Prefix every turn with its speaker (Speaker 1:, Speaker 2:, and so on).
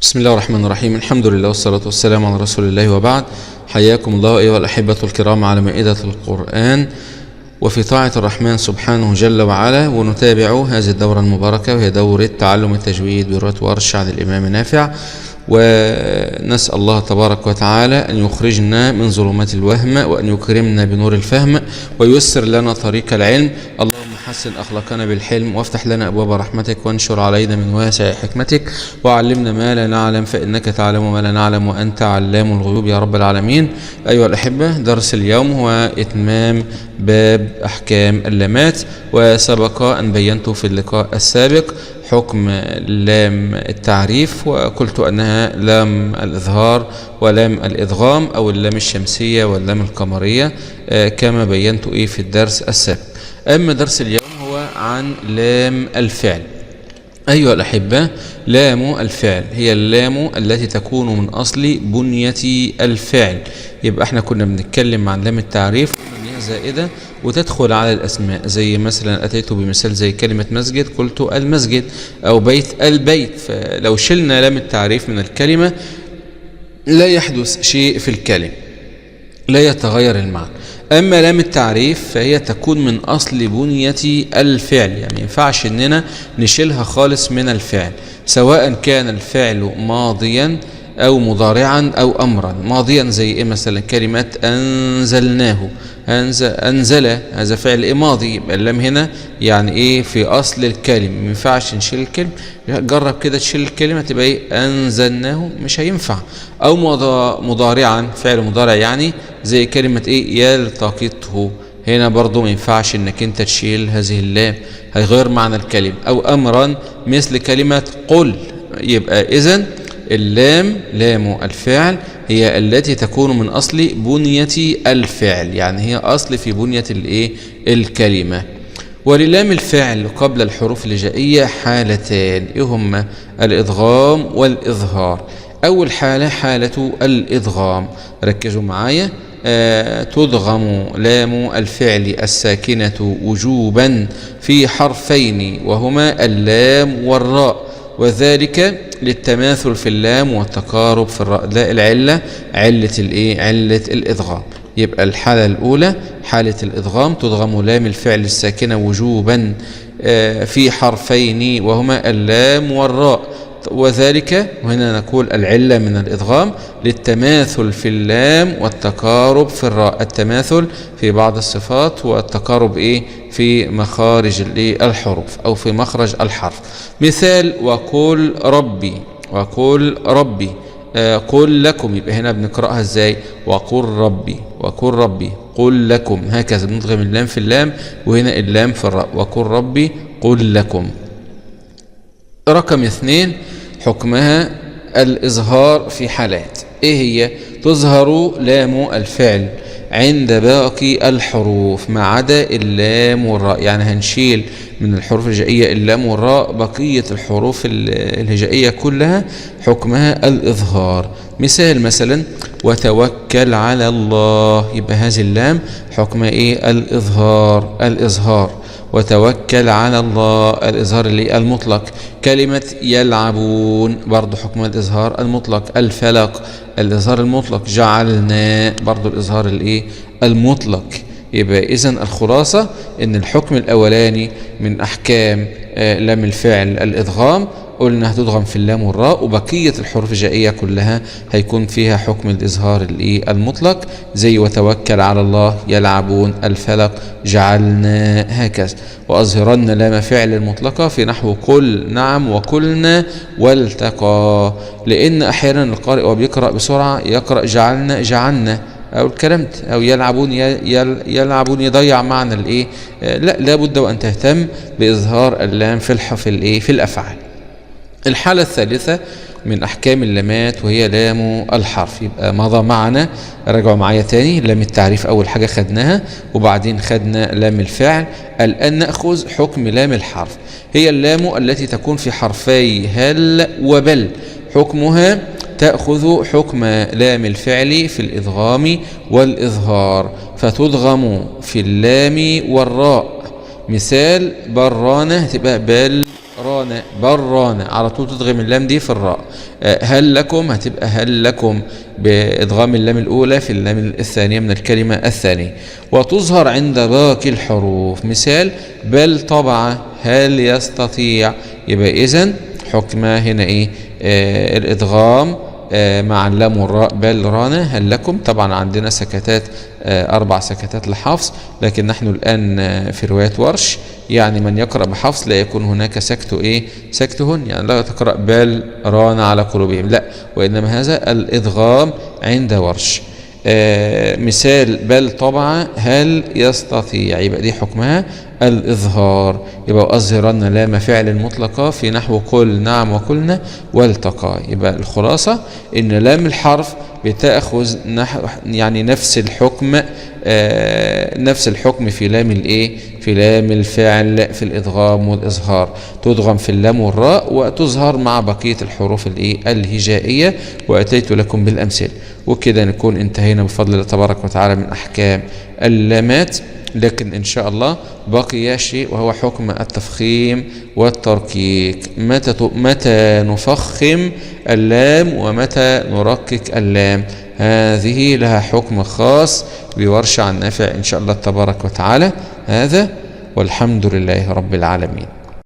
Speaker 1: بسم الله الرحمن الرحيم. الحمد لله والصلاة والسلام على رسول الله، وبعد. حياكم الله أيها الأحبة الكرام على مائدة القرآن وفي طاعة الرحمن سبحانه جل وعلا، ونتابع هذه الدورة المباركة وهي دورة تعلم التجويد برواية ورش عن الإمام نافع، ونسأل الله تبارك وتعالى أن يخرجنا من ظلمات الوهم وأن يكرمنا بنور الفهم وييسر لنا طريق العلم. اللهم حسن أخلاقنا بالحلم وافتح لنا أبواب رحمتك وانشر علينا من واسع حكمتك وعلمنا ما لا نعلم فإنك تعلم ما لا نعلم وأنت علام الغيوب يا رب العالمين. أيها الأحبة، درس اليوم هو إتمام باب أحكام اللامات، وسبق أن بينت في اللقاء السابق حكم لام التعريف، وقلت أنها لام الإظهار ولام الإدغام أو اللام الشمسية واللام القمرية كما بينت في الدرس السابق. أما درس اليوم هو عن لام الفعل. أيها الأحبة، لام الفعل هي اللام التي تكون من أصل بنية الفعل. يبقى احنا كنا بنتكلم عن لام التعريف وأنها زائدة وتدخل على الأسماء، زي مثلا أتيت بمثال زي كلمة مسجد قلت المسجد، أو بيت البيت. فلو شلنا لام التعريف من الكلمة لا يحدث شيء في الكلمة، لا يتغير المعنى. أما لام التعريف فهي تكون من أصل بنية الفعل، يعني ما ينفعش إننا نشيلها خالص من الفعل، سواء كان الفعل ماضيا أو مضارعا أو أمرا. ماضيا زي إيه؟ مثلا كلمة أنزلناه، أنزل هذا فعل ماضي، يبقى اللام هنا يعني إيه؟ في أصل الكلمة. ما ينفعش نشيل الكلمة. جرب كده تشيل الكلمة تبقى إيه؟ أنزلناه، مش هينفع. أو مضارعا، فعل مضارع يعني زي كلمة إيه؟ يلتقطه، هنا برضو ما ينفعش إنك أنت تشيل هذه اللام، هيغير معنى الكلمة. أو أمرا مثل كلمة قل. يبقى إذن اللام لام الفعل هي التي تكون من أصل بنية الفعل، يعني هي أصل في بنية الكلمة. وللام الفعل قبل الحروف الهجائية حالتان، هما الإدغام والإظهار. أول حالة حالة الإدغام، ركزوا معايا. تدغم لام الفعل الساكنة وجوبا في حرفين وهما اللام والراء، وذلك للتماثل في اللام والتقارب في الراء. لا العلة، علة الإدغام. يبقى الحالة الأولى حالة الإدغام، تدغم لام الفعل الساكنة وجوبا في حرفين وهما اللام والراء، وذلك وهنا نقول العلة من الإدغام للتماثل في اللام والتقارب في الراء. التماثل في بعض الصفات والتقارب في مخارج الحروف أو في مخرج الحرف. مثال وقل ربي، وقل ربي، قل لكم. يبقى هنا بنقرأها ازاي؟ وقل ربي، وقل ربي، قل لكم، هكذا بندغم اللام في اللام وهنا اللام في الراء. وقل ربي قل لكم. رقم 2 حكمها الإظهار في حالات. ايه هي؟ تظهر لام الفعل عند باقي الحروف ما عدا اللام والراء، يعني هنشيل من الحروف الهجائية اللام والراء، بقية الحروف الهجائية كلها حكمها الإظهار. مثال مثلا وتوكل على الله، يبقى هذه اللام حكمها ايه؟ الإظهار. وتوكل على الله، الإظهار المطلق. كلمة يلعبون برضو حكم الإظهار المطلق. الفلق الإظهار المطلق. جعلنا برضو الإظهار المطلق. يبقى إذن الخلاصة إن الحكم الأولاني من أحكام لام الفعل الإدغام، قلنا هتدغم في اللام والراء، وبقية الحروف الهجائية كلها هيكون فيها حكم الإظهار المطلق، زي وتوكل على الله، يلعبون، الفلق، جعلنا، هكذا. وأظهرن لام فعل المطلقة في نحو قل نعم وقلنا والتقى، لأن أحيانا القارئ وبيقرأ بسرعة يقرأ جعلنا أو الكلمت، أو يلعبون يضيع معنى لا، لابد وأن تهتم بإظهار اللام في الأفعال. الحالة الثالثة من أحكام اللامات وهي لام الحرف. يبقى مضى معنا، راجعوا معايا تاني، لام التعريف أول حاجة خدناها وبعدين خدنا لام الفعل. الآن نأخذ حكم لام الحرف. هي اللام التي تكون في حرفي هل وبل، حكمها تأخذ حكم لام الفعل في الإدغام والإظهار، فتدغم في اللام والراء. مثال برانة تبقى بل بران، بران على طول تدغم اللام دي في الراء. هل لكم هتبقى هل لكم بإدغام اللام الأولى في اللام الثانية من الكلمة الثانية. وتظهر عند باقي الحروف، مثال بل طبع، هل يستطيع. يبقى إذن حكمها هنا إيه؟ الإدغام مع اللام والراء، بل رانا هل لكم. طبعا عندنا سكتات 4 سكتات لحفص، لكن نحن الآن في رواية ورش، يعني من يقرأ بحفص لا يكون هناك سكت إيه؟ سكتهن، يعني لا تقرأ بل رانا على قلوبهم، لا، وإنما هذا الإدغام عند ورش. مثال بل طبعا هل يستطيع، يبقى دي حكمها الإظهار. يبقى أظهرن لام فعل مطلقة في نحو قل نعم وقلنا والتقى. يبقى الخلاصة إن لام الحرف بتأخذ يعني نفس الحكم، نفس الحكم في لام الإيه؟ في لام الفعل في الإدغام والإظهار، تدغم في اللام والراء وتظهر مع بقية الحروف الإيه؟ الهجائية. وأتيت لكم بالأمثلة. وكده نكون انتهينا بفضل الله تبارك وتعالى من أحكام اللامات، لكن إن شاء الله بقي شيء وهو حكم التفخيم والتركيك. متى نفخم اللام ومتى نركك اللام، هذه لها حكم خاص بورش عن نافع إن شاء الله تبارك وتعالى. هذا والحمد لله رب العالمين.